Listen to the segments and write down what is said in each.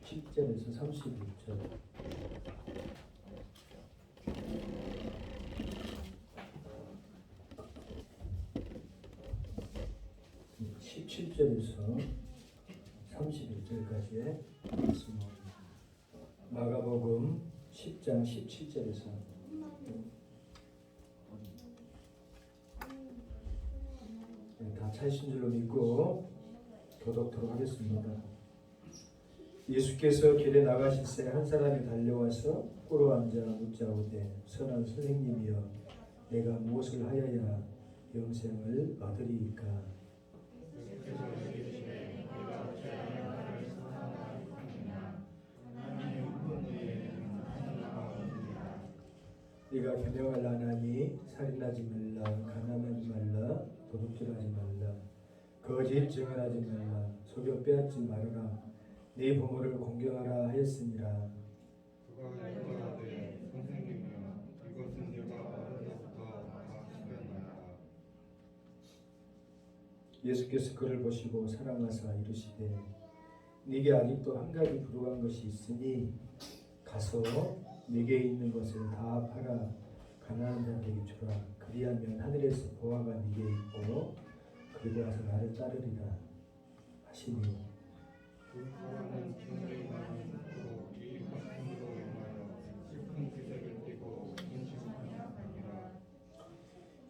17절에서 31절. 17절에서 31절까지의 말씀입니다. 마가복음 10장 17절에서 다 찾으신 줄로 믿고 교독토록 하겠습니다. 예수께서 길에 나가실새 한 사람이 달려와서 꿇어 앉아 묻자오되 선한 선생님이여 내가 무엇을 하여야 영생을 얻으리이까. 네가 계명을 안 하니 살인하지 말라, 가늠하지 말라, 도둑질하지 말라, 거짓 증언하지 말라, 속여 빼앗지 말아라, 네 부모를 공경하라 하였으니라. 그가 일어나되 선생님이여 이것은 내가 어려서부터 다 지켰나이다. 예수께서 그를 보시고 사랑하사 이르시되 네게 아직도 한 가지 부족한 것이 있으니 가서 네게 있는 것을 다 팔아 가난한 자들에게 주라. 그리하면 하늘에서 보화가 네게 있고 그리고 와서 나를 따르리라 하시니. 그 사람은 굉장히 많은 속으로 이 말씀으로 인하여 슬픈 기색을 띠고 인식하니라.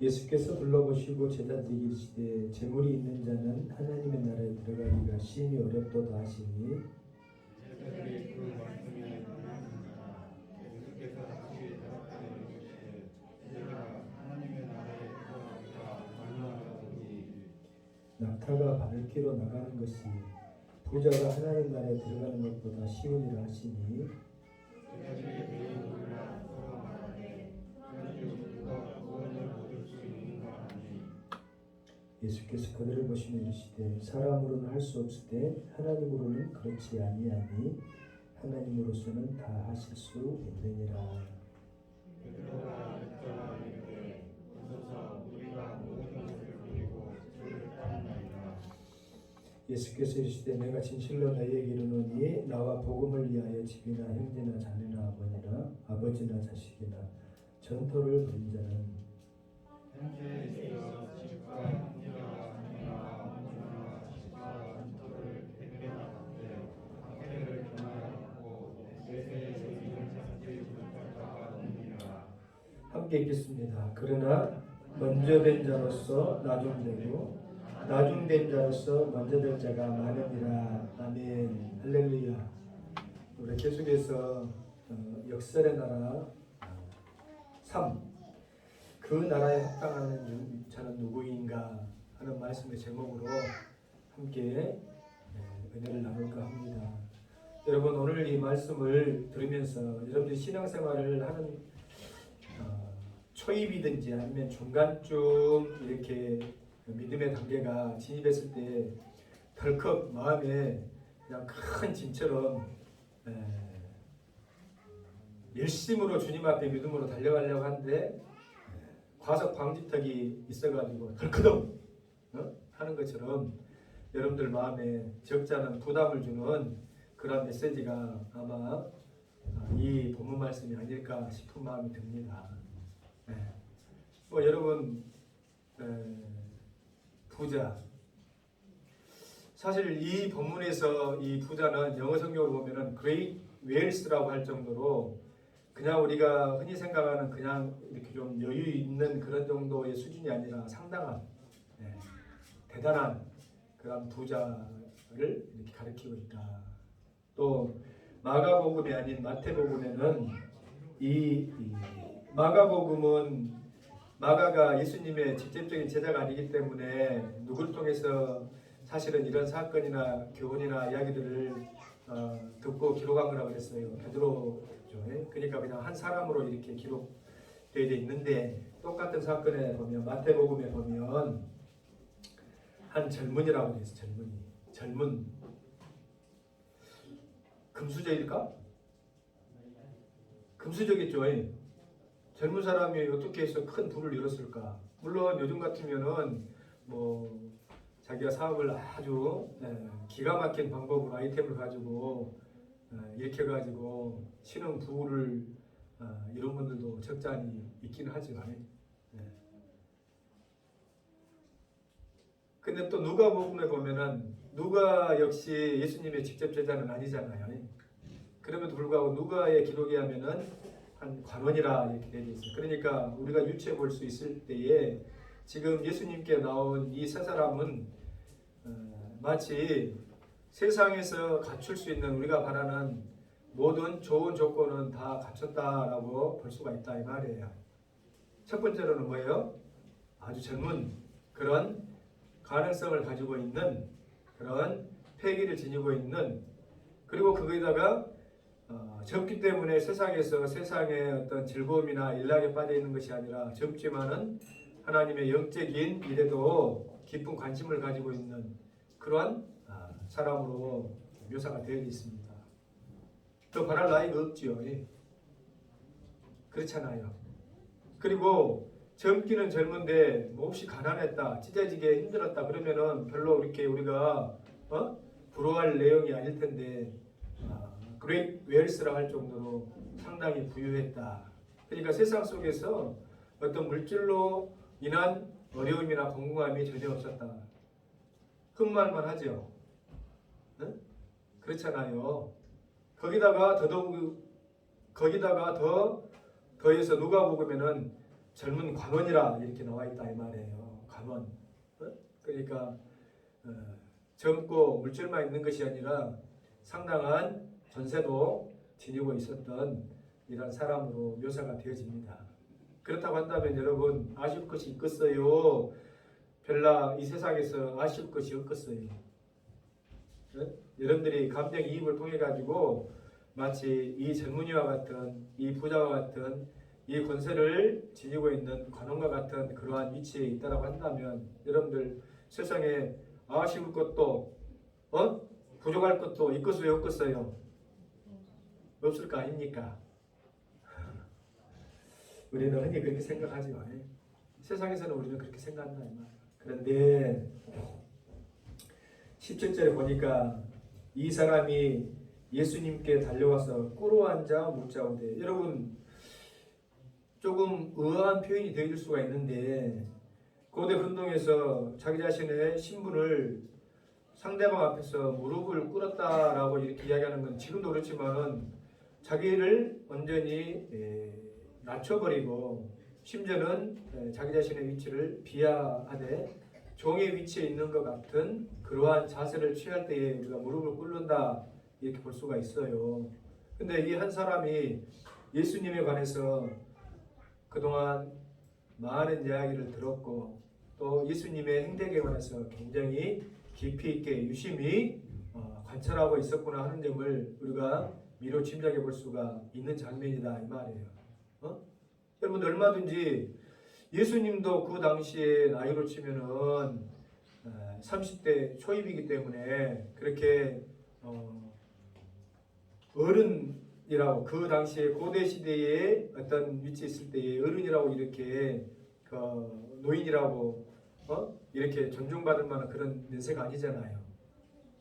예수께서 둘러보시고 제자들에게 이르시되 재물이 있는 자는 하나님의 나라에 들어가기가 심히 어렵도다 하시니. 제자들이 그 말씀에 놀랐습니다. 예수께서 다시 대답하여 이르시되 내가 하나님의 나라에 들어가기가 얼마나더니 낙타가 바늘기로 나가는 것이 부자가 하나님 나라에 들어가는 것보다 쉬우니라 하시니. 제자들이 매우 놀라 서로 말하되 그런즉 누가 구원을 얻을 수 있는가 하니. 예수께서 그들을 보시며 이르시되 사람으로는 할 수 없으되 하나님으로는 그렇지 아니하니 하나님으로서는 다 하실 수 있느니라. 베드로가 여짜라 이르되 오소서 우리가 모든 것을 버리고 주를 따르나이다. 예수께서 이르시되 내가 진실로 너희에게 이르노니 나와 복음을 위하여 집이나 형제나 자매나 아버지나 자식이나 전토를 벌인 자는 현재 있어 집과 형제와 자매와 아버지나 집과 전토를 대변하는데 학대를 경하였고 내세에 저희를 찾지 못할 자가 없느니라. 함께 읽겠습니다. 그러나 먼저 된 자로서 나중되고 나중된 자로서 먼저 될 자가 많으니라. 아멘. 할렐루야. 우리 계속해서 역설의 나라 3, 그 나라에 합당하는 자는 누구인가 하는 말씀의 제목으로 함께 은혜를 나눌까 합니다. 여러분, 오늘 이 말씀을 들으면서 여러분들이 신앙생활을 하는 초입이든지 아니면 중간쯤 이렇게 믿음의 단계가 진입했을 때 덜컥 마음에 그냥 큰 짐처럼 열심으로 주님 앞에 믿음으로 달려가려고 하는데 과속 방지턱이 있어가지고 덜커덩 하는 것처럼 여러분들 마음에 적잖은 부담을 주는 그런 메시지가 아마 이 본문 말씀이 아닐까 싶은 마음이 듭니다. 여러분 부자, 사실 이 본문에서 이 부자는 영어 성경으로 보면은 great wealth라고 할 정도로 그냥 우리가 흔히 생각하는 그냥 이렇게 좀 여유 있는 그런 정도의 수준이 아니라 상당한 대단한 그런 부자를 이렇게 가리키고 있다. 또 마가복음이 아닌 마태복음에는 이 마가복음은 마가가 예수님의 직접적인 제자가 아니기 때문에 누구를 통해서 사실은 이런 사건이나 교훈이나 이야기들을 듣고 기록한 거라고 그랬어요. 베드로죠. 그러니까 그냥 한 사람으로 이렇게 기록되어 있는데 똑같은 사건에 보면 마태복음에 보면 한 젊은이라고 되어 있어요. 젊은 금수저일까? 금수저겠죠. 젊은 사람이 어떻게 해서 큰 부를 이뤘을까? 물론 요즘 같으면은 뭐 자기가 사업을 아주 기가 막힌 방법으로 아이템을 가지고 일으켜가지고 신흥 부를 이런 분들도 적잖이 있기는 하지만, 근데 또 누가복음에 보면은 누가 역시 예수님의 직접 제자는 아니잖아요. 그럼에도 불구하고 누가의 기록에 하면은 한 관원이라 이렇게 되어 있어요. 그러니까 우리가 유추해 볼 수 있을 때에 지금 예수님께 나온 이 세 사람은 마치 세상에서 갖출 수 있는 우리가 바라는 모든 좋은 조건은 다 갖췄다라고 볼 수가 있다 이 말이에요. 첫 번째로는 뭐예요? 아주 젊은 그런 가능성을 가지고 있는 그런 패기를 지니고 있는, 그리고 거기다가 젊기 때문에 세상에서 세상의 어떤 즐거움이나 일락에 빠져 있는 것이 아니라 젊지만은 하나님의 영적인 일에도 깊은 관심을 가지고 있는 그러한 사람으로 묘사가 되어 있습니다. 더 바랄 나이가 없지요. 그렇잖아요. 그리고 젊기는 젊은데 몹시 가난했다, 찢어지게 힘들었다 그러면은 별로 이렇게 우리가 부러워할 내용이 아닐 텐데 그레이트 웰스라 할 정도로 상당히 부유했다. 그러니까 세상 속에서 어떤 물질로 인한 어려움이나 공공함이 전혀 없었다. 흠말만 하죠. 그렇잖아요. 거기다가 더해서 누가복음에는 젊은 관원이라 이렇게 나와 있다 이 말이에요. 관원. 그러니까 젊고 물질만 있는 것이 아니라 상당한 전세도 지니고 있었던 이런 사람으로 묘사가 되어집니다. 그렇다고 한다면 여러분 아쉬울 것이 있겠어요? 별나 이 세상에서 아쉬울 것이 없겠어요? 여러분들이 감정이입을 통해 가지고 마치 이 젊은이와 같은 이 부자와 같은 이 권세를 지니고 있는 관원과 같은 그러한 위치에 있다라고 한다면 여러분들 세상에 아쉬울 것도 부족할 것도 있겠어요 없겠어요? 없을 거 아닙니까? 우리는 흔히 그렇게 생각하지만 세상에서는 우리는 그렇게 생각한다 이 말. 그런데 17절에 보니까 이 사람이 예수님께 달려와서 꿇어 앉아 묻자오되, 여러분 조금 의아한 표현이 되어질 수가 있는데 고대 근동에서 자기 자신의 신분을 상대방 앞에서 무릎을 꿇었다라고 이렇게 이야기하는 건 지금도 그렇지만은 자기를 완전히 낮춰버리고 심지어는 자기 자신의 위치를 비하하되 종의 위치에 있는 것 같은 그러한 자세를 취할 때에 우리가 무릎을 꿇는다 이렇게 볼 수가 있어요. 근데 이 한 사람이 예수님에 관해서 그동안 많은 이야기를 들었고 또 예수님의 행적에 관해서 굉장히 깊이 있게 유심히 관찰하고 있었구나 하는 점을 우리가 미로 짐작해 볼 수가 있는 장면이다 이 말이에요. 여러분 얼마든지 예수님도 그 당시에 나이로 치면은 30대 초입이기 때문에 그렇게 어른이라고, 그 당시에 고대 시대에 어떤 위치에 있을 때에 어른이라고 이렇게 노인이라고 이렇게 존중받을 만한 그런 면세가 아니잖아요.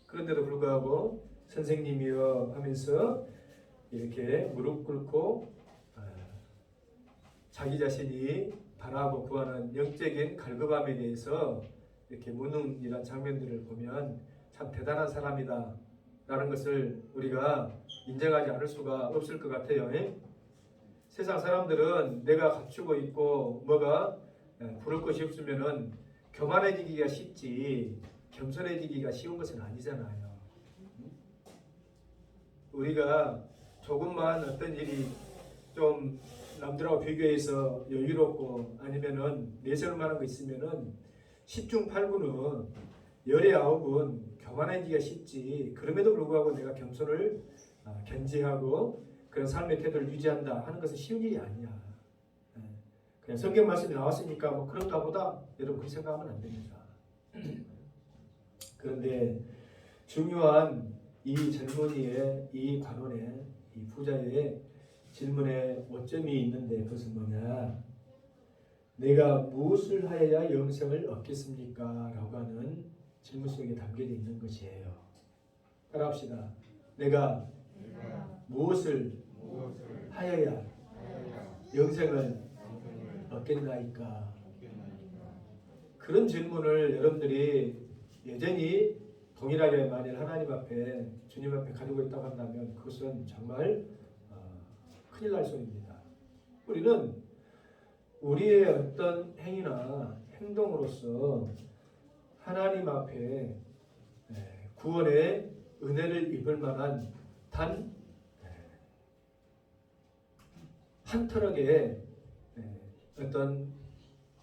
그런데도 불구하고 선생님이여 하면서 이렇게 무릎 꿇고 자기 자신이 바라고 구하는 영적인 갈급함에 대해서 이렇게 묻는 이런 장면들을 보면 참 대단한 사람이다 라는 것을 우리가 인정하지 않을 수가 없을 것 같아요. 세상 사람들은 내가 갖추고 있고 뭐가 부를 것이 없으면은 교만해지기가 쉽지 겸손해지기가 쉬운 것은 아니잖아요. 우리가 조금만 어떤 일이 좀 남들하고 비교해서 여유롭고 아니면은 내세울 만한 거 있으면은 10중 8구는 열에 9은 교만해지기가 쉽지, 그럼에도 불구하고 내가 겸손을 견지하고 그런 삶의 태도를 유지한다 하는 것은 쉬운 일이 아니야. 그냥 성경 말씀이 나왔으니까 뭐 그런가 보다 여러분 그렇게 생각하면 안 됩니다. 그런데 중요한 이 젊은이의 이 관원의 이 부자의 질문에 오점이 있는데 그것은 뭐냐, 내가 무엇을 하여야 영생을 얻겠습니까? 라고 하는 질문 속에 담겨져 있는 것이에요. 따라합시다. 내가 무엇을 무엇을 하여야 하여야 영생을 영생을 얻겠나이까? 얻겠나이까? 그런 질문을 여러분들이 여전히 동일하게 만일 하나님 앞에 주님 앞에 가지고 있다고 한다면 그것은 정말 큰일 날 소리입니다. 우리는 우리의 어떤 행위나 행동으로서 하나님 앞에 구원의 은혜를 입을 만한 단 한 터럭의 어떤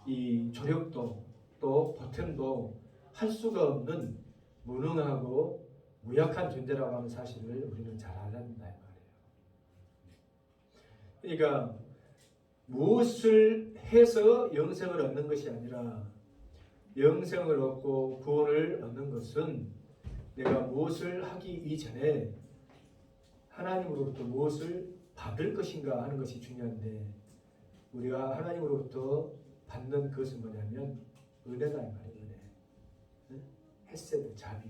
이 조력도 또 보탬도 할 수가 없는 무능하고 무약한 존재라고 하는 사실을 우리는 잘 알아야 된다 이 말이에요. 그러니까 무엇을 해서 영생을 얻는 것이 아니라 영생을 얻고 구원을 얻는 것은 내가 무엇을 하기 이전에 하나님으로부터 무엇을 받을 것인가 하는 것이 중요한데 우리가 하나님으로부터 받는 그것은 뭐냐면 은혜다 이 말이에요. 은혜. 헤세드, 자비.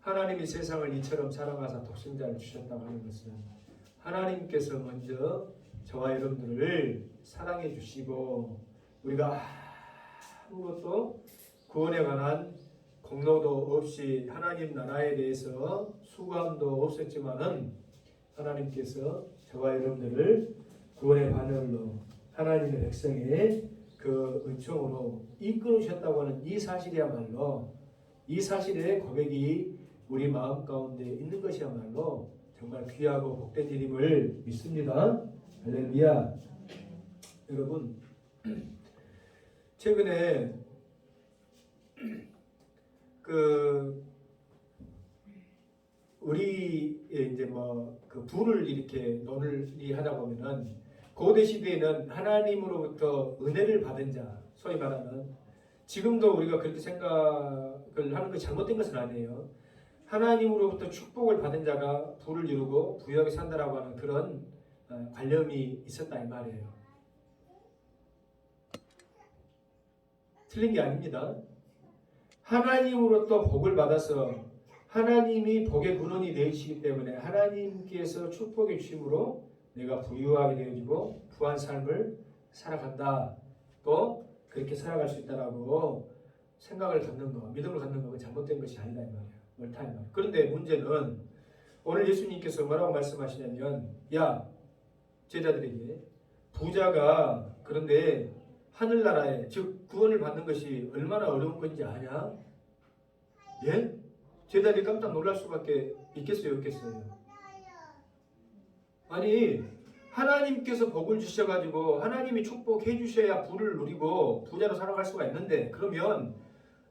하나님이 세상을 이처럼 사랑하사 독생자를 주셨다고 하는 것은 하나님께서 먼저 저와 여러분들을 사랑해 주시고 우리가 아무것도 구원에 관한 공로도 없이 하나님 나라에 대해서 수고함도 없었지만은 하나님께서 저와 여러분들을 구원의 바늘로 하나님의 백성의 그 은총으로 이끌으셨다고 하는 이 사실이야말로 이 사실의 고백이 우리 마음 가운데 있는 것이야말로 정말 귀하고 복된 일임을 믿습니다. 할렐루야. 여러분 최근에 우리 이제 그 부를 이렇게 논의하다 보면은 고대 시대에는 하나님으로부터 은혜를 받은 자, 소위 말하는 지금도 우리가 그렇게 생각을 하는 것이 잘못된 것은 아니에요. 하나님으로부터 축복을 받은 자가 부를 이루고 부유하게 산다라고 하는 그런 관념이 있었다 이 말이에요. 틀린 게 아닙니다. 하나님으로부터 복을 받아서 하나님이 복의 근원이 되시기 때문에 하나님께서 축복해 주심으로 내가 부유하게 되어지고 부한 삶을 살아간다. 또 그렇게 살아갈 수 있다라고 생각을 갖는 거, 믿음을 갖는 건 잘못된 것이 아니다 이 말이에요. 옳다 이 말이에요. 그런데 문제는 오늘 예수님께서 뭐라고 말씀하시냐면 야 제자들에게 부자가 그런데 하늘나라에 즉 구원을 받는 것이 얼마나 어려운 건지 아냐? 예? 제자들이 깜짝 놀랄 수밖에 있겠어요 없겠어요? 아니 하나님께서 복을 주셔가지고 하나님이 축복해 주셔야 부를 누리고 부자로 살아갈 수가 있는데 그러면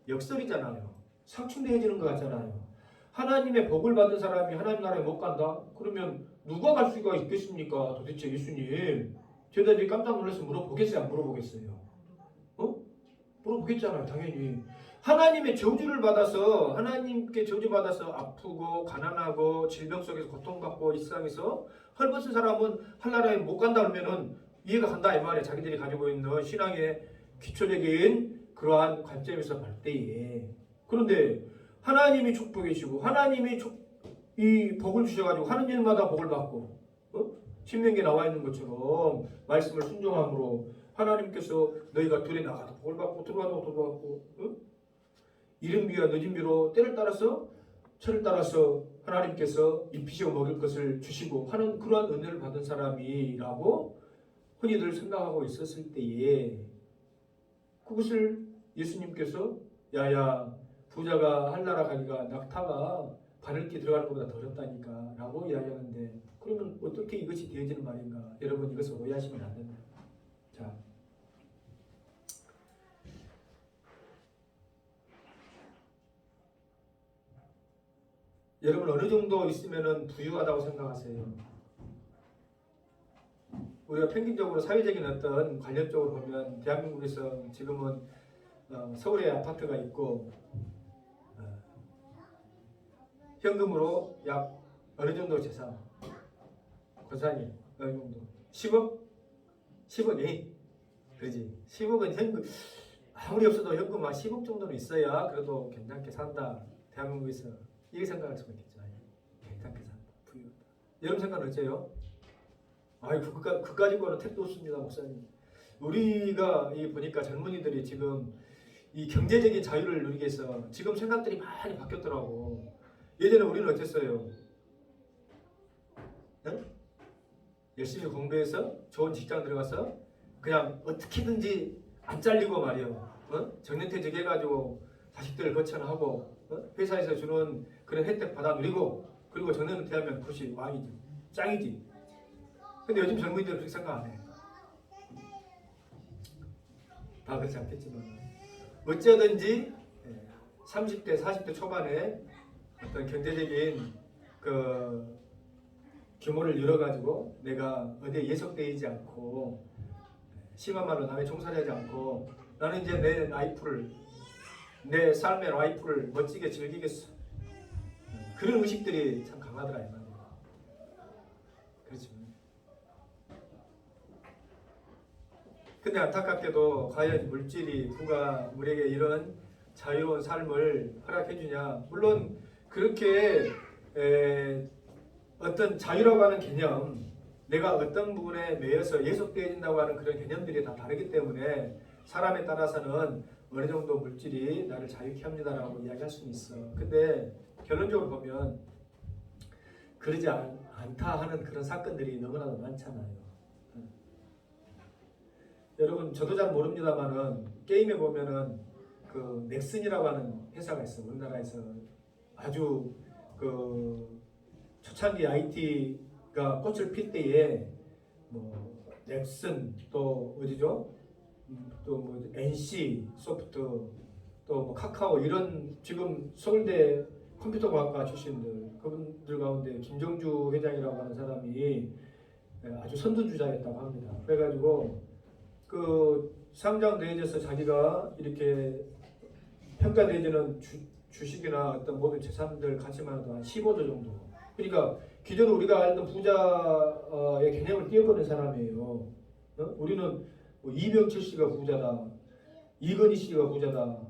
역설이잖아요. 상충되어지는 것 같잖아요. 하나님의 복을 받은 사람이 하나님 나라에 못 간다? 그러면 누가 갈 수가 있겠습니까? 도대체 예수님 제자들이 깜짝 놀라서 물어보겠어요? 안 물어보겠어요? 물어보겠잖아요. 당연히. 하나님의 저주를 받아서 하나님께 저주받아서 아프고 가난하고 질병 속에서 고통받고 이 세상에서 헐벗은 사람은 하늘나라에 못 간다 그러면은 이해가 간다 이 말이에요. 자기들이 가지고 있는 신앙의 기초적인 그러한 관점에서 볼 때에. 그런데 하나님이 축복해 주시고 하나님이 이 복을 주셔가지고 하는 일마다 복을 받고 신명기에 나와 있는 것처럼 말씀을 순종함으로 하나님께서 너희가 들에 나가도 복을 받고 들어와도 복을 받고 이른 비와 늦은 비로 때를 따라서 철을 따라서 하나님께서 입히시고 먹일 것을 주시고 하는 그러한 은혜를 받은 사람이라고 흔히들 생각하고 있었을 때에 그것을 예수님께서 야야 부자가 한나라 가기가 낙타가 바늘기 들어가는 것보다 더 어렵다니까 라고 이야기하는데 그러면 어떻게 이것이 되어지는 말인가? 여러분 이것을 오해하시면 안 된다. 자, 여러분 어느 정도 있으면 부유하다고 생각하세요? 우리가 평균적으로 사회적인 어떤 관념적으로 보면 대한민국에서 지금은 서울에 아파트가 있고 현금으로 약 어느 정도 재산 고상이 어느 정도 10억? 10억이 그지 10억은 현금 아무리 없어도 현금 한 10억 정도는 있어야 그래도 괜찮게 산다 대한민국에서 이렇게 생각할 수가 있겠죠. 괜찮게 산다 부유하다 여러분 생각은 어째요? 아이 그까짓 거는 택도 없습니다, 목사님. 우리가 이 보니까 젊은이들이 지금 이 경제적인 자유를 누리기 위해서 지금 생각들이 많이 바뀌었더라고. 예전에 우리는 어땠어요? 네? 열심히 공부해서 좋은 직장 들어가서 그냥 어떻게든지 안 잘리고 말이요. 정년퇴직 해가지고 자식들 거처하고 회사에서 주는 그런 혜택 받아 누리고 그리고 정년퇴하면 그것이 왕이지, 짱이지. 근데 요즘 젊은이들은 그렇게 생각 안 해. 다 그렇지 않겠지만 어쩌든지 30대, 40대 초반에 어떤 경제적인 그 규모를 열어가지고 내가 어디에 예속되지 않고 심한 말로 남의 종살이 하지 않고 나는 이제 내 삶의 라이프를 멋지게 즐기겠어. 그런 의식들이 참 강하더라 이 말이야. 그렇지. 근데 안타깝게도 과연 물질이 부가 우리에게 이런 자유로운 삶을 허락해 주냐? 물론 그렇게 어떤 자유라고 하는 개념, 내가 어떤 부분에 매여서 예속되어진다고 하는 그런 개념들이 다 다르기 때문에 사람에 따라서는 어느 정도 물질이 나를 자유케 합니다라고 이야기할 수는 있어. 근데 결론적으로 보면 그러지 않다 하는 그런 사건들이 너무나도 많잖아요. 여러분 저도 잘 모릅니다만은 게임에 보면은 그 넥슨이라고 하는 회사가 있어. 우리나라에서 아주 그 초창기 IT가 꽃을 필 때에 뭐 넥슨 또 어디죠? 또 뭐 NC 소프트 또 뭐 카카오 이런 지금 서울대 컴퓨터과학과 출신들 그분들 가운데 김정주 회장이라고 하는 사람이 아주 선두주자였다고 합니다. 그래가지고 그 상장 내에서 자기가 이렇게 평가 내지는 주식이나 어떤 모든 재산들 가치만 해도 한 15조 정도. 그러니까 기존 우리가 알던 부자의 개념을 뛰어버린 사람이에요. 우리는 뭐 이병철 씨가 부자다, 이건희 씨가 부자다,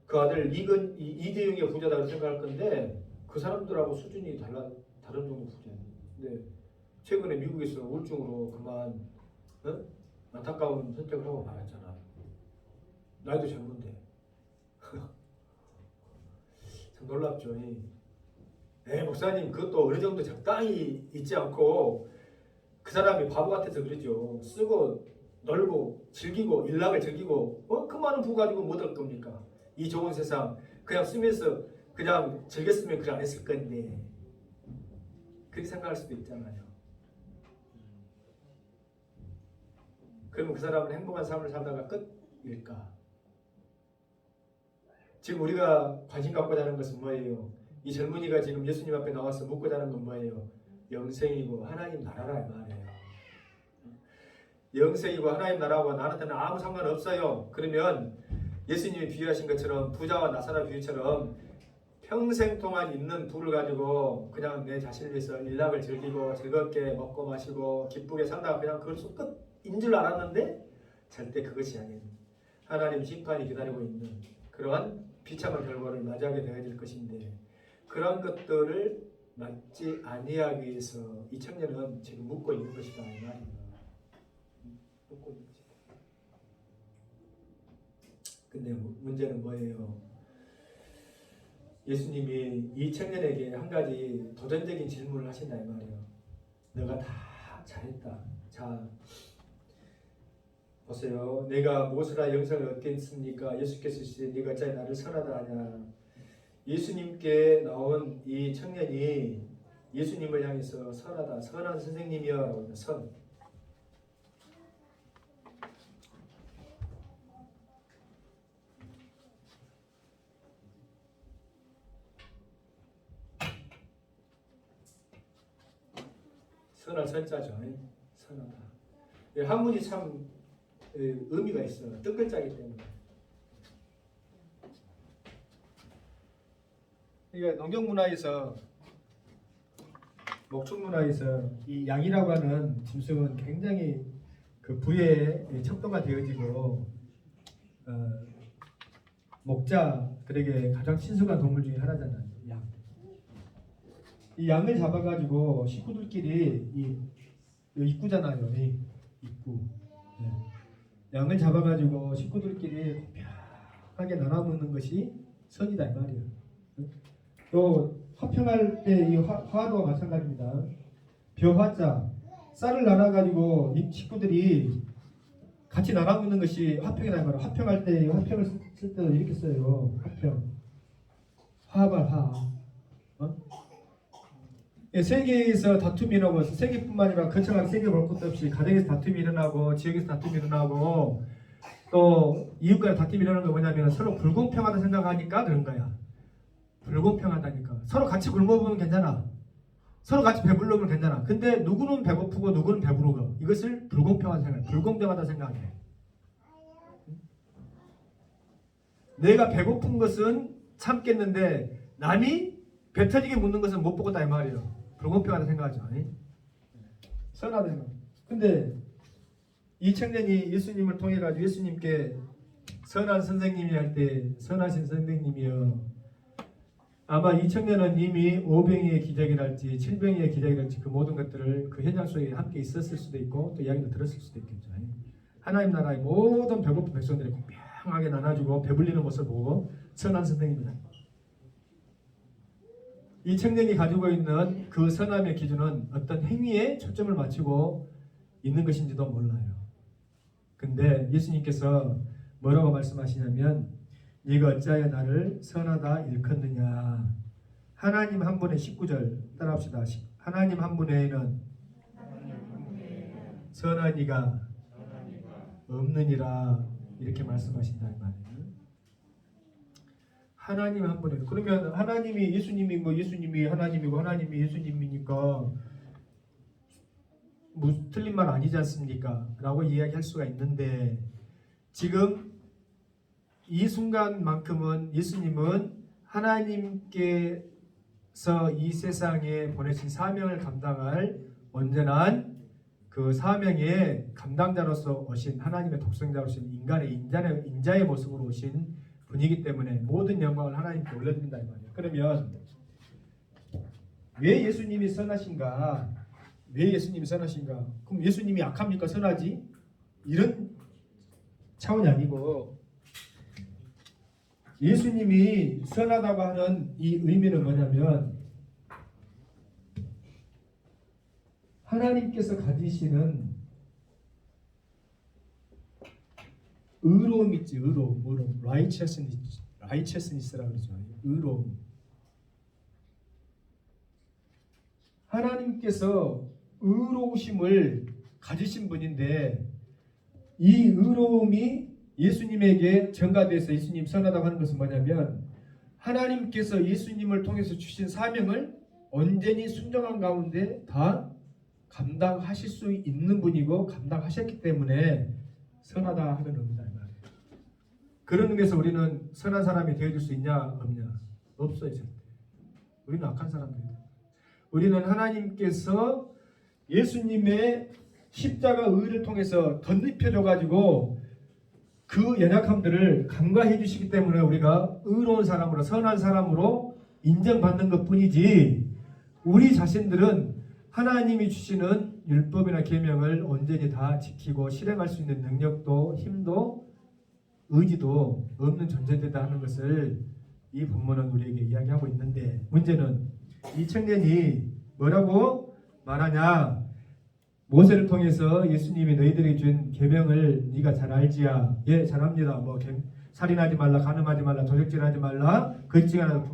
그 아들 이재용이 부자다 생각할 건데 그 사람들하고 수준이 다른 정도 부자예요. 근데 최근에 미국에서 우울증으로 그만 안타까운 선택을 하고 말았잖아. 나이도 젊은데. 참 놀랍죠. 목사님 그것도 어느 정도 적당히 있지 않고 그 사람이 바보 같아서 그러죠. 쓰고 놀고 즐기고 일락을 즐기고 그 많은 부 가지고 못 할 겁니까? 이 좋은 세상 그냥 쓰면서 그냥 즐겼으면 그래 안 했을 건데 그렇게 생각할 수도 있잖아요. 그러면 그 사람은 행복한 삶을 살다가 끝일까? 지금 우리가 관심 갖고자 하는 것은 뭐예요? 이 젊은이가 지금 예수님 앞에 나와서 묻고자 하는 건 뭐예요? 영생이고 하나님 나라라 이 말이에요. 영생이고 하나님 나라와 나한테는 아무 상관없어요. 그러면 예수님이 비유하신 것처럼 부자와 나사라 비유처럼 평생 동안 있는 부를 가지고 그냥 내 자신을 위해서 일락을 즐기고 즐겁게 먹고 마시고 기쁘게 산다가 그냥 그것이 끝인 줄 알았는데 절대 그것이 아닌 하나님 심판이 기다리고 있는 그러한 비참한 결과를 맞이하게 되어질 것인데 그런 것들을 맞지 아니하기 위해서 이 청년은 지금 묻고 있는 것이다 이 말이에요. 묻고 있는 것이다. 근데 문제는 뭐예요? 예수님이 이 청년에게 한 가지 도전적인 질문을 하신다 이 말이에요. 너가 다 잘했다. 자 보세요. 내가 무엇으로 영생을 얻겠습니까? 예수께서 이르시되 네가 어찌 나를 선하다 하냐. 예수님께 나온 이 청년이 예수님을 향해서 선하다. 선한 선생님이여 라고 합니다. 선. 선할 선자죠. 선하다. 한문이 참 의미가 있어요. 뜻글자이기 때문에. 그러니까 농경 문화에서 목축 문화에서 이 양이라고 하는 짐승은 굉장히 그 부에 척도가 되어지고 목자들에게 가장 친숙한 동물 중에 하나잖아요. 양. 이 양을 잡아가지고 식구들끼리 이 입구잖아요. 이 입구. 예. 양을 잡아가지고 식구들끼리 공평하게 나눠 먹는 것이 선이다 이 말이에요. 또 화평할 때 이 화도 마찬가지입니다. 벼화자 쌀을 나눠가지고 이 식구들이 같이 나눠 먹는 것이 화평이다 이 말이에요. 화평할 때 화평을 쓸 때도 이렇게 써요. 화평. 화발 화. 세계에서 다툼이 일어나고 세계뿐만 아니라 거창하게 세계 볼 것도 없이 가정에서 다툼이 일어나고 지역에서 다툼이 일어나고 또 이웃간에 다툼이 일어나는 게 뭐냐면 서로 불공평하다 생각하니까 그런 거야. 불공평하다니까. 서로 같이 굶어보면 괜찮아. 서로 같이 배불러보면 괜찮아. 근데 누구는 배고프고 누구는 배부르고 이것을 불공평하다 생각해. 불공평하다 생각해. 내가 배고픈 것은 참겠는데 남이 배 터지게 묻는 것은 못 보겠다 이 말이에요. 불공평하다 생각하죠. 선하다 생각. 근데 이 청년이 예수님을 통해 가지고 예수님께 선한 선생님이 할 때 선하신 선생님이요. 아마 이 청년은 이미 5병이의 기적이랄지 7병이의 기적이랄지 그 모든 것들을 그 현장 속에 함께 있었을 수도 있고 또 이야기를 들었을 수도 있겠죠. 하나님 나라의 모든 배고픈 백성들이 공평하게 나눠주고 배불리는 모습을 보고 선한 선생님이다. 이 청년이 가지고 있는 그 선함의 기준은 어떤 행위에 초점을 맞추고 있는 것인지도 몰라요. 근데 예수님께서 뭐라고 말씀하시냐면 네가 어찌하여 나를 선하다 일컫느냐. 하나님 한 분의 19절 따라합시다. 하나님 한 분에는 선한 이가 없느니라 이렇게 말씀하신다 이 말이에요. 하나님 한 분에 그러면 하나님이 예수님이 뭐 예수님이 하나님이고 하나님이 예수님이니까 뭐 틀린 말 아니지 않습니까? 라고 이야기할 수가 있는데 지금 이 순간만큼은 예수님은 하나님께서 이 세상에 보내신 사명을 감당할 온전한 그 사명의 감당자로서 오신 하나님의 독생자로서 인간의 인자의 모습으로 오신 분이기 때문에 모든 영광을 하나님께 올려드린다 이 말이에요. 그러면 왜 예수님이 선하신가? 왜 예수님이 선하신가? 그럼 예수님이 악합니까? 선하지? 이런 차원이 아니고 예수님이 선하다고 하는 이 의미는 뭐냐면 하나님께서 가지시는 의로움 있지, 의로움. righteousness라고 그러죠. 의로움. 하나님께서 의로우심을 가지신 분인데 이 의로움이 예수님에게 전가돼서 예수님 선하다고 하는 것은 뭐냐면 하나님께서 예수님을 통해서 주신 사명을 온전히 순종한 가운데 다 감당하실 수 있는 분이고 감당하셨기 때문에 선하다 하는 의미다. 그런 의미에서 우리는 선한 사람이 되어줄 수 있냐 없냐? 없어요. 절대. 우리는 악한 사람들이다. 우리는 하나님께서 예수님의 십자가 의를 통해서 덧입혀줘가지고 그 연약함들을 간과해 주시기 때문에 우리가 의로운 사람으로 선한 사람으로 인정받는 것뿐이지 우리 자신들은 하나님이 주시는 율법이나 계명을 온전히 다 지키고 실행할 수 있는 능력도 힘도 의지도 없는 존재되다 하는 것을 이 본문은 우리에게 이야기하고 있는데 문제는 이 청년이 뭐라고 말하냐. 모세를 통해서 예수님이 너희들에게 준 계명을 네가 잘 알지야. 예, 잘 압니다. 뭐 살인하지 말라, 간음하지 말라, 도적질하지 말라, 거짓증하라,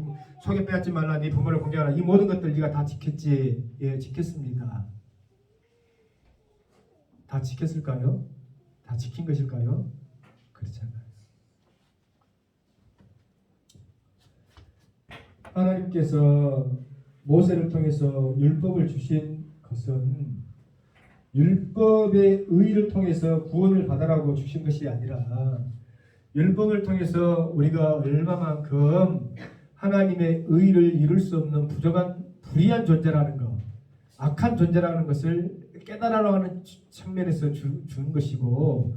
속에 빼앗지 말라, 네 부모를 공경하라. 이 모든 것들 네가 다 지켰지. 예, 지켰습니다. 다 지켰을까요? 다 지킨 것일까요? 그렇지 않아요. 하나님께서 모세를 통해서 율법을 주신 것은 율법의 의를 통해서 구원을 받아라고 주신 것이 아니라 율법을 통해서 우리가 얼마만큼 하나님의 의를 이룰 수 없는 부족한 불의한 존재라는 것, 악한 존재라는 것을 깨달으라고 하는 측면에서 준 것이고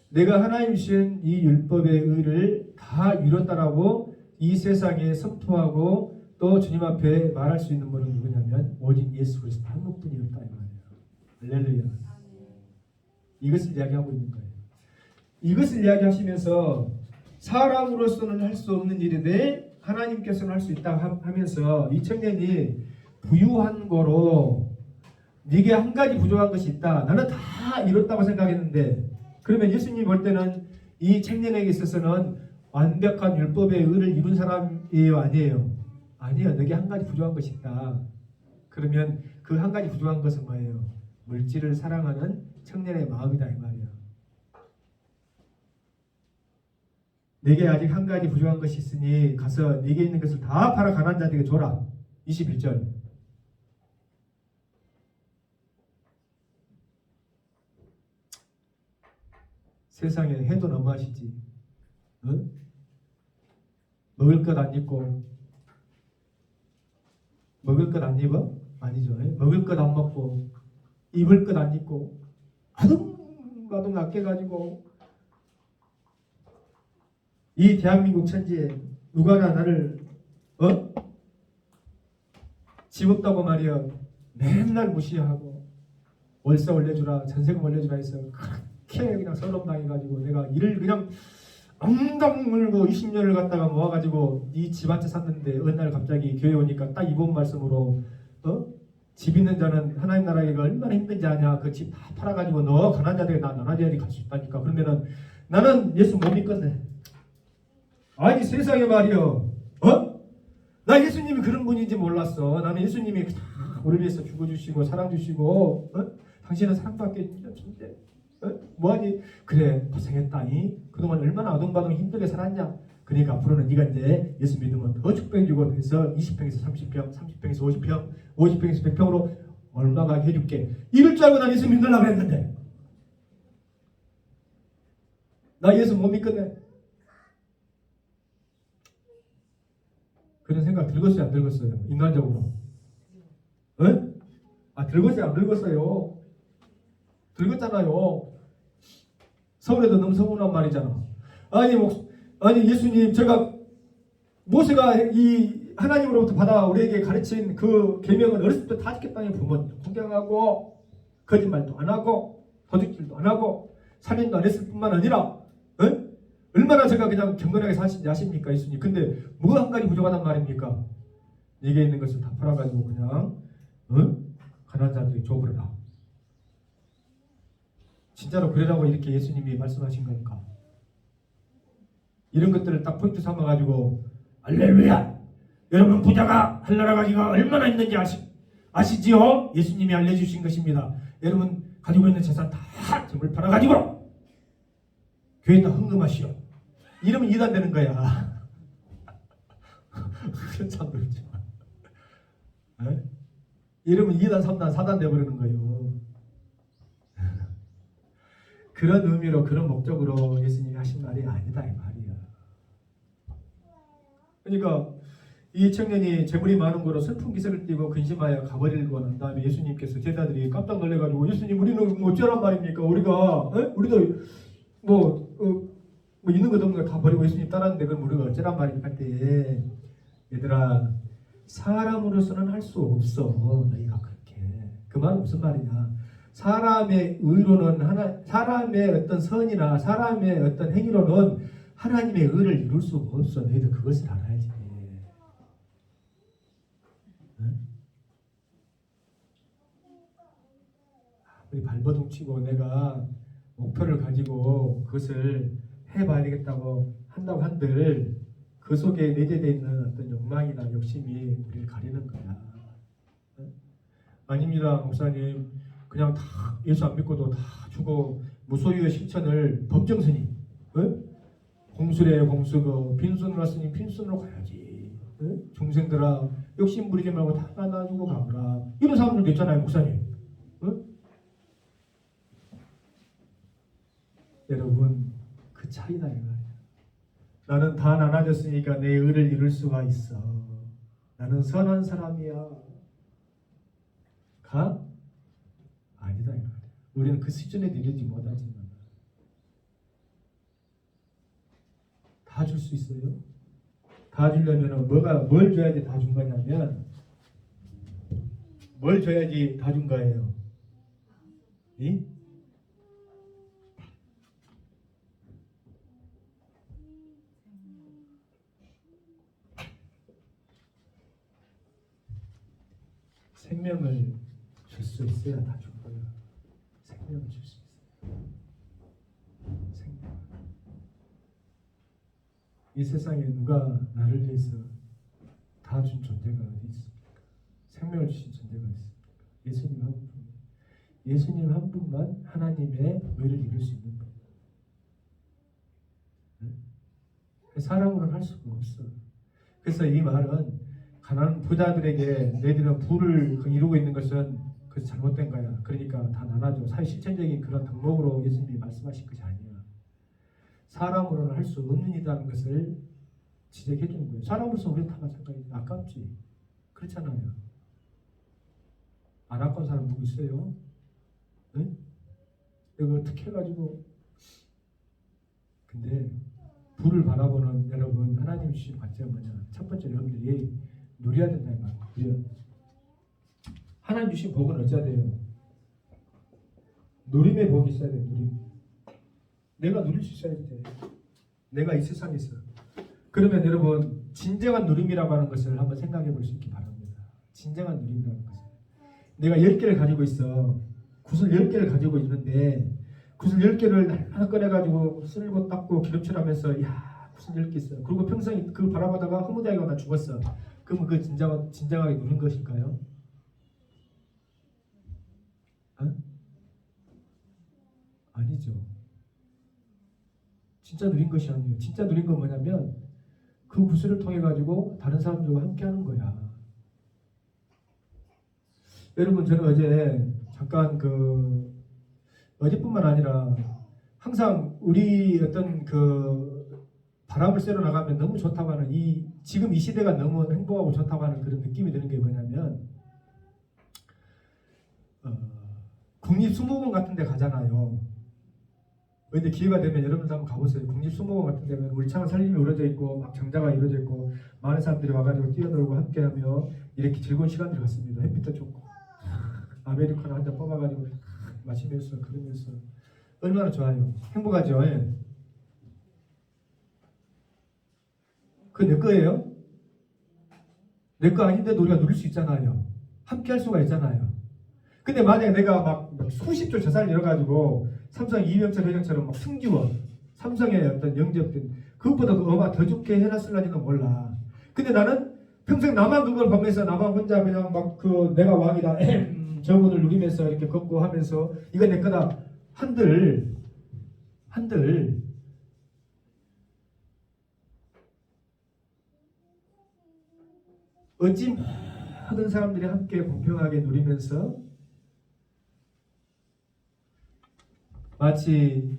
내가 하나님 주신 이 율법의 의를 다 이뤘다라고 이 세상에 선포하고 또 주님 앞에 말할 수 있는 분은 누구냐면 오직 예수 그리스도 한 분뿐이었다 이 말이에요. 할렐루야. 이것을 이야기하고 있는 거예요. 이것을 이야기하시면서 사람으로서는 할 수 없는 일인데 하나님께서는 할 수 있다 하면서 이 청년이 부유한 거로 네게 한 가지 부족한 것이 있다. 나는 다 이뤘다고 생각했는데 그러면 예수님이 볼 때는 이 청년에게 있어서는 완벽한 율법의 의를 이룬 사람이에요? 아니에요? 아니에요. 너게 한 가지 부족한 것이 있다. 그러면 그 한 가지 부족한 것은 뭐예요? 물질을 사랑하는 청년의 마음이다 이 말이에요. 네게 아직 한 가지 부족한 것이 있으니 가서 네게 있는 것을 다 팔아 가난한 자들에게 줘라. 21절. 세상에 해도 너무하시지. 응? 먹을 것 안 입고 먹을 것 안 입어? 아니죠. 먹을 것 안 먹고 입을 것 안 입고 아둥바둥 아껴가지고 이 대한민국 천지에 누가나 나를 집 없다고 말이야 맨날 무시하고 월세 올려주라 전세금 올려주라 해서 그렇게 그냥 서럽당해가지고 내가 일을 그냥 엉덩 물고 20년을 갖다가 모아가지고 이 집 한 채 샀는데 어느 날 갑자기 교회 오니까 딱 이번 말씀으로 집 있는 자는 하나님 나라에가 얼마나 힘든지 아냐. 그 집 다 팔아가지고 너 가난한 자들에게 나 나눠줘야지 갈 수 있다니까. 그러면은 나는 예수 못 믿겠네. 아니 세상에 말이여 나 예수님이 그런 분인지 몰랐어. 나는 예수님이 다 우리 위해서 죽어주시고 사랑 주시고 당신은 사랑받게 준대. 뭐하니? 그래 고생했다니. 그동안 얼마나 아동바동 힘들게 살았냐. 그러니까 앞으로는 네가 이제 예수 믿으면 더 축복해 주고 해서 20평에서 30평 30평에서 50평 50평에서 100평으로 얼마가 해줄게. 이럴 줄 알고 난 예수 믿으려고 했는데 나 예수 못 믿겠네. 그런 생각 들었어요 안 들었어요? 인간적으로 들었어요 안 들었어요? 들었잖아요. 서울에도 너무 서운한 말이잖아. 아니 예수님 제가 모세가 이 하나님으로부터 받아 우리에게 가르친 그 계명은 어렸을 때 다 지켰다니 부모님 존경하고 거짓말도 안 하고 도둑질도 안 하고 살인도 안 했을 뿐만 아니라 얼마나 제가 그냥 경건하게 사신지 아십니까 예수님. 근데 뭐 한 가지 부족하단 말입니까? 네게 있는 것을 다 팔아가지고 그냥 가난한 자들이 줘버려라. 진짜로 그러라고 이렇게 예수님이 말씀하신 겁니까? 이런 것들을 딱 포인트 삼아가지고 할렐루야! 여러분 부자가 할나라 가지가 얼마나 있는지 아시지요? 예수님이 알려주신 것입니다. 여러분 가지고 있는 재산 다 전부 팔아가지고 교회에다 헌금하시오. 이러면 이단 되는 거야. 그런 사람들 있지. 이러면 2단, 3단, 4단 돼버리는 거예요. 그런 의미로 그런 목적으로 예수님이 하신 말이 아니다 이 말이야. 그러니까 이 청년이 재물이 많은 거로 슬픈 기색을 띠고 근심하여 가버리고 난 다음에 예수님께서 제자들이 깜짝 놀래가지고 예수님 우리는 뭐 어쩌란 말입니까? 우리도 뭐 있는 것 없는 거 다 버리고 예수님 따랐는데 그럼 우리가 어쩌란 말입니까? 할 때에 얘들아 사람으로서는 할 수 없어. 너희가 그렇게. 그 말은 무슨 말이냐? 사람의 의로는 사람의 어떤 선이나 사람의 어떤 행위로는 하나님의 의를 이룰 수가 없어. 너희들 그것을 알아야지. 우리 발버둥 치고 내가 목표를 가지고 그것을 해봐야 되겠다고 한다고 한들 그 속에 내재되어 있는 어떤 욕망이나 욕심이 우리를 가리는 거야. 아닙니다 목사님. 그냥 다 예수 안 믿고도 다 주고 무소유의 실천을 법정스님 공수래 공수고 빈손으로 왔으니 빈손으로 가야지. 중생들아 욕심 부리지 말고 다 나눠주고 가보라. 이런 사람들도 있잖아요 목사님. 여러분 그 차이다 이 말이야. 나는 다 나눠줬으니까 내 의를 이룰 수가 있어. 나는 선한 사람이야. 가? 아니다 이 말이야. 우리는 그 수준에 이르지 못하지만 다 줄 수 있어요? 다 다 주려면 뭘 줘야지 다 준 거냐면 뭘 줘야지 다 준 거예요? 이? 생명을 줄 수 있어야 다 준 거예요. 생명을 줄 수 있어요. 생명. 이 세상에 누가 나를 위해서 다 준 존재가 어디 있습니까? 생명을 주신 존재가 어디 있습니까? 예수님 한 분. 예수님 한 분만 하나님의 의를 이룰 수 있는 분. 네? 사람으로는 할 수가 없어. 그래서 이 말은 가난한 부자들에게 너희들은 부를 이루고 있는 것은 그 잘못된 거야. 그러니까 다 나눠줘. 사회 실천적인 그런 덕목으로 예수님이 말씀하신 것이 아니야. 사람으로는 할 수 없는 일이라는 것을 지적해 주는 거예요. 사람으로서 우리 다 마찬가지야. 아깝지. 그렇잖아요. 안 아까운 사람 누구 있어요? 네? 이거 어떻게 해가지고 근데 부를 바라보는 여러분 하나님 주신 관점은 뭐냐? 첫 번째 여러분들이 누려야 된다는 말이에요. 하나님 주신 복은 어찌해야 돼요? 누림의 복이 있어야 돼요. 누림. 내가 누릴 수 있어야 돼. 내가 이 세상에서. 그러면 여러분 진정한 누림이라고 하는 것을 한번 생각해 볼 수 있기 바랍니다. 진정한 누림이라는 것을. 내가 10개를 가지고 있어. 구슬 10개를 가지고 있는데 구슬 10개를 하나 꺼내가지고 쓸고 닦고 기름칠하면서 야 구슬 10개 있어요. 그리고 평생 그걸 바라보다가 흐뭇하게 나 죽었어. 그러면 그 진정하게 누린 것일까요? 어? 아니죠. 진짜 누린 것이 아니에요. 진짜 누린 건 뭐냐면 그 구슬을 통해 가지고 다른 사람들과 함께하는 거야. 여러분 저는 어제 잠깐 어제뿐만 아니라 항상 우리 어떤 바람을 쐬러 나가면 너무 좋다고 하는 지금 이 시대가 너무 행복하고 좋다고 하는 그런 느낌이 드는 게 뭐냐면 국립수목원 같은 데 가잖아요. 근데 기회가 되면 여러분도 한번 가보세요. 국립수목원 같은 데는 울창한 살림이 이루어져 있고 막 정자가 이루어져 있고 많은 사람들이 와가지고 뛰어놀고 함께하며 이렇게 즐거운 시간들을 갖습니다. 햇빛도 좋고 아메리카노 한 잔 뽑아가지고 마시면서 그러면서 얼마나 좋아요. 행복하죠. 예. 그게 내 거예요? 내 거 아닌데도 우리가 누릴 수 있잖아요. 함께 할 수가 있잖아요. 근데 만약에 내가 막 수십조 재산을 잃어가지고 삼성 이병철 회장처럼 막 승지원 삼성의 어떤 영접된 그것보다도 더 좋게 해놨을지는 몰라. 근데 나는 평생 나만 그걸 보면서 나만 혼자 그냥 막 내가 왕이다 저분을 누리면서 이렇게 걷고 하면서 이거 내 거다 한들 어찌 모든 사람들이 함께 공평하게 누리면서 마치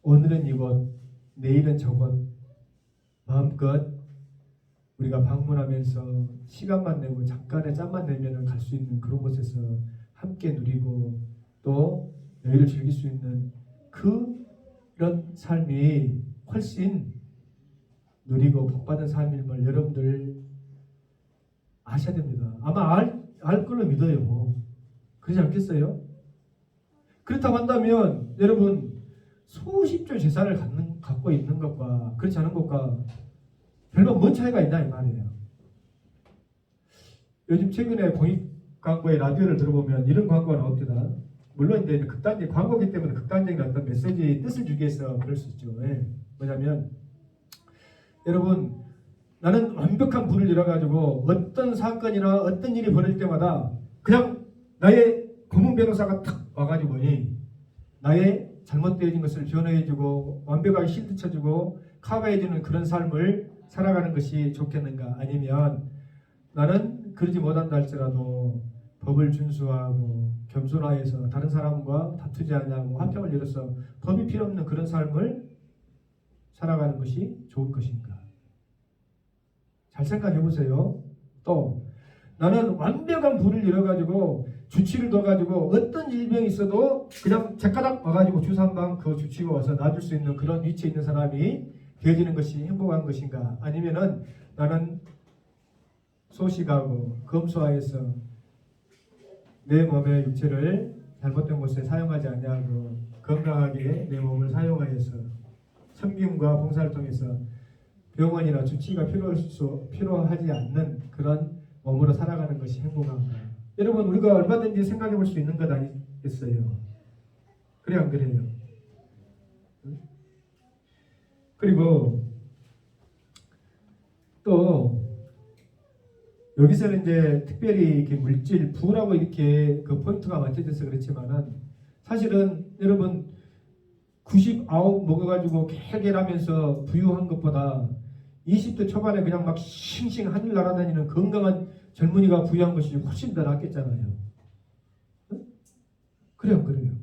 오늘은 이곳 내일은 저곳 마음껏 우리가 방문하면서 시간만 내고 잠깐의 짬만 내면 갈 수 있는 그런 곳에서 함께 누리고 또 여유를 즐길 수 있는 그런 삶이 훨씬 누리고 복받은 삶일 걸 여러분들 아셔야 됩니다. 아마 알 걸로 믿어요. 그러지 않겠어요? 그렇다고 한다면 여러분 수십조 재산을 갖고 있는 것과 그렇지 않은 것과 별로 뭔 차이가 있나 이 말이에요. 요즘 최근에 공익 광고의 라디오를 들어보면 이런 광고가 나옵니다. 물론 이제 극단적 광고기 때문에 극단적인 어떤 메시지 뜻을 주기 위해서 그럴 수 있죠. 예. 뭐냐면 여러분 나는 완벽한 불을 잃어가지고 어떤 사건이나 어떤 일이 벌어질 때마다 그냥 나의 고문 변호사가 탁 와가지고 나의 잘못되어진 것을 변호해주고 완벽하게 실드 쳐주고 커버해주는 그런 삶을 살아가는 것이 좋겠는가? 아니면 나는 그러지 못한다 할지라도 법을 준수하고 겸손하여서 다른 사람과 다투지 않냐고 화평을 이뤄서 법이 필요 없는 그런 삶을 살아가는 것이 좋을 것인가? 잘 생각해 보세요. 또 나는 완벽한 불을 잃어가지고 주치를 둬가지고 어떤 질병이 있어도 그냥 제가닥 와가지고 주사 한 방 그 주치고 와서 놔줄 수 있는 그런 위치에 있는 사람이 되어지는 것이 행복한 것인가? 아니면은 나는 소식하고 검소하여서 내 몸의 육체를 잘못된 곳에 사용하지 아니하고 건강하게 내 몸을 사용하여서 섬김과 봉사를 통해서 병원이나 주치의가 필요하지 않는 그런 몸으로 살아가는 것이 행복한가? 여러분, 우리가 얼마든지 생각해 볼 수 있는 것 아니겠어요? 그래 안 그래요? 그리고 또 여기서는 이제 특별히 이렇게 물질 부라고 이렇게 그 포인트가 맞춰져서 그렇지만은 사실은 여러분 99 먹어가지고 갤갤하면서 부유한 것보다 20대 초반에 그냥 막 싱싱 하늘 날아다니는 건강한 젊은이가 부유한 것이 훨씬 더 낫겠잖아요. 그래요, 그래요.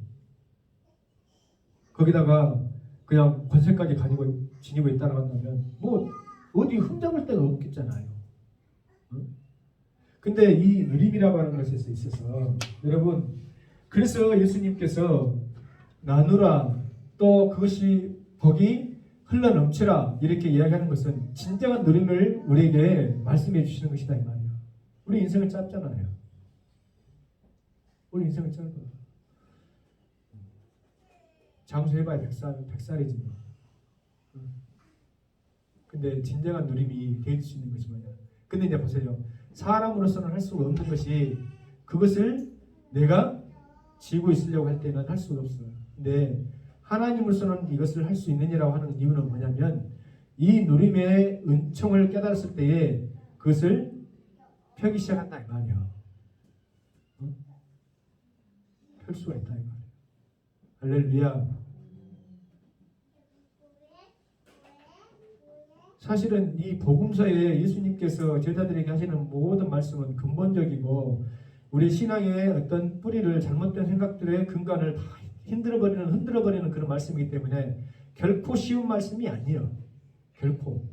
거기다가 그냥 권세까지 가지고 지니고 있다고 한다면 뭐 어디 흠잡을 데가 없겠잖아요. 근데 이 누림이라고 하는 것에 있어서 여러분, 그래서 예수님께서 나누라, 또 그것이 복이 흘러넘치라 이렇게 이야기하는 것은 진정한 누림을 우리에게 말씀해 주시는 것이다 이 말이에요. 우리 인생은 짧잖아요. 우리 인생은 짧아. 장수해봐야 100살이지 뭐. 근데 진정한 누림이 될 수 있는 것이 뭐냐. 근데 이제 보세요. 사람으로서는 할 수가 없는 것이 그것을 내가 지고 있으려고 할 때는 할 수가 없어요. 근데 하나님으로서는 이것을 할 수 있느냐라고 하는 이유는 뭐냐면 이 누림의 은총을 깨달았을 때에 그것을 펴기 시작한다 이 말이야. 펼 수가 있다 이 말이야. 할렐루야. 사실은 이 복음서에 예수님께서 제자들에게 하시는 모든 말씀은 근본적이고 우리 신앙의 어떤 뿌리를 잘못된 생각들의 근간을 다 흔들어버리는 그런 말씀이기 때문에 결코 쉬운 말씀이 아니에요. 결코.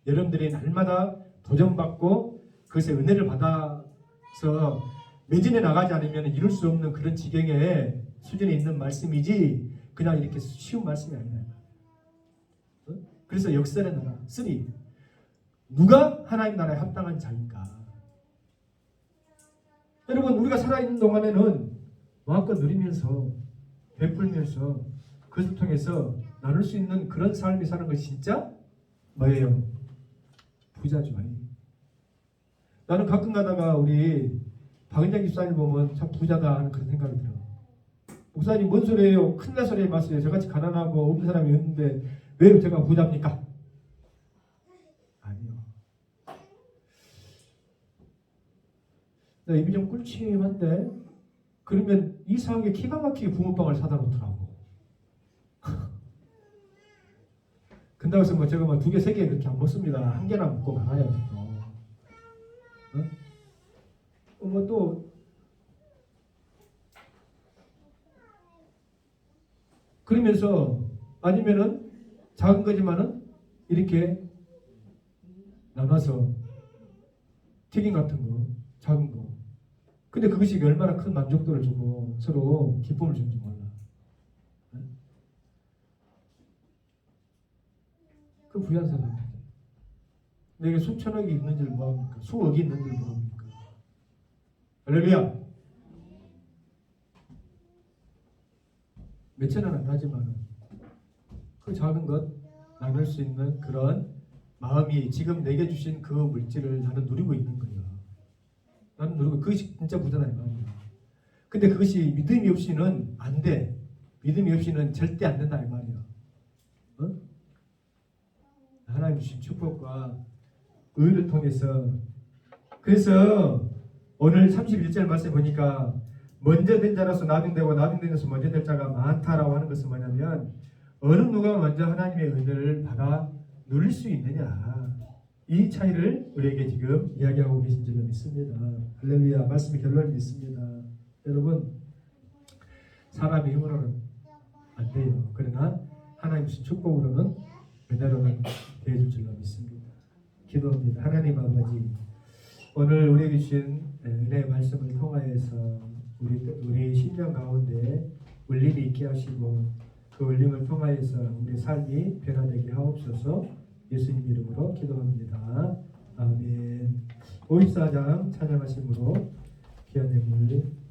여러분들이 날마다 도전받고 그것의 은혜를 받아서 매진해 나가지 않으면 이룰 수 없는 그런 지경의 수준에 있는 말씀이지 그냥 이렇게 쉬운 말씀이 아니에요. 그래서 역설의 나라 3. 누가 하나님 나라에 합당한 자인가? 여러분, 우리가 살아있는 동안에는 마음껏 누리면서 베풀면서 그것을 통해서 나눌 수 있는 그런 삶이 사는 것이 진짜 뭐예요? 부자죠. 나는 가끔 가다가 우리 박은장 집사님 보면 참 부자다 하는 그런 생각이 들어. 목사님 뭔 소리예요? 큰일 소리에 맞서요. 저같이 가난하고 없는 사람이 없는데 왜 제가 부자입니까? 아니요. 나 입이 좀 꿀침한데 그러면 이상하게 기가 막히게 붕어빵을 사다 놓더라고. 근다고 해서 뭐 제가 뭐 2개, 3개 그렇게 안 먹습니다. 1개나 먹고 말아요. 뭐 또 그러면서 아니면은 작은 거지만은 이렇게 나눠서 튀김 같은 거, 작은 거. 근데 그것이 얼마나 큰 만족도를 주고 서로 기쁨을 주는지 몰라. 그 부유한 사람. 내게 수천억이 있는 줄 뭐합니까? 수억이 있는 줄 뭐합니까? 할렐루야. 몇천은 안 하지만 그 작은 것 나눌 수 있는 그런 마음이 지금 내게 주신 그 물질을 나는 누리고 있는 거예요. 나는 누리고 그것이 진짜 부자다 이 말이야. 근데 그것이 믿음이 없이는 안 돼. 믿음이 없이는 절대 안 된다 이 말이야. 하나님 주신 축복과 의를 통해서. 그래서 오늘 31절 말씀 보니까 먼저 된 자로서 나중되고 나중된 자로서 먼저 될 자가 많다라고 하는 것은 뭐냐면 어느 누가 먼저 하나님의 은혜를 받아 누릴 수 있느냐, 이 차이를 우리에게 지금 이야기하고 계신 줄로 믿습니다. 할렐루야. 말씀의 결론을 믿습니다. 여러분, 사람의 힘으로는 안 돼요. 그러나 하나님 주신 축복으로는 은혜로는 되어줄 줄로 믿습니다. 기도합니다. 하나님 아버지, 오늘 우리에게 주신 은혜의 말씀을 통하여서 우리 심령 가운데 울림이 있게 하시고 그 울림을 통하여서 우리 삶이 변화되게 하옵소서. 예수님 이름으로 기도합니다. 아멘. 54장 찬양하심으로 귀한 예물